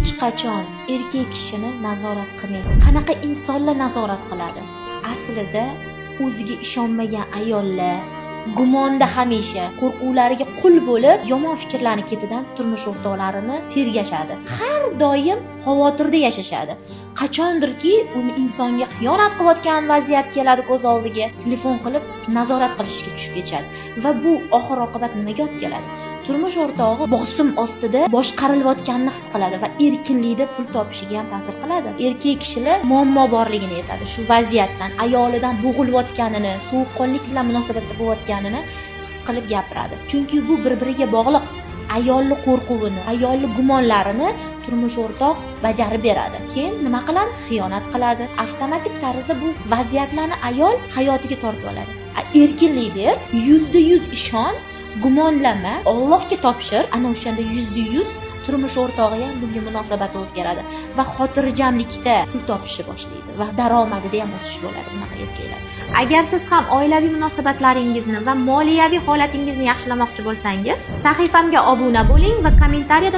hech qachon erkak kishini nazorat qilmang. Qanaqa insonlar nazorat qiladi? Aslida o'ziga ishonmagan ayollar gumonda hamisha qo'rquvlariga qul bo'lib, yomon fikrlarning ketidan turmush o'rtoqlarini tergashadi. Har doim xavotirda yashashadi. Qachondirki uni insonga xiyonat qilayotgan vaziyat keladi ko'z oldiga, telefon qilib nazorat qilishga tushib ketadi va bu oxir oqibat nimaga olib keladi? Turmush o'rtog'i bosim ostida boshqarilayotganini his qiladi va erkinlikda pul topishiga ham ta'sir qiladi. Erkak kishilar muammo borligini aytadi. Shu vaziyatdan, ayolidan bo'g'ilayotganini, sovuqqonlik bilan munosabatda bo'layotganini his qilib gapiradi. Chunki bu bir-biriga bog'liq. Ayolni qo'rquvini, ayolni gumonlarini turmush o'rtoq bajarib beradi. Keyin nima qiladi? Xiyonat qiladi. Avtomatik tarzda bu vaziyatlarni ayol hayotiga tortib oladi. Erkinlik ber, 100% ishon, gumonlama, Allohga topshir. Ana o'shanda 100% turmush o'rtog'i ham bunga munosabati o'zgaradi va xotirjamlikda pul topishni boshlaydi va daromadida ham o'sish bo'ladi bunaqa erkaklar. Agar siz ham oilaviy munosabatlaringizni va moliyaviy holatingizni yaxshilamoqchi bo'lsangiz, sahifamga obuna bo'ling va kommentariyada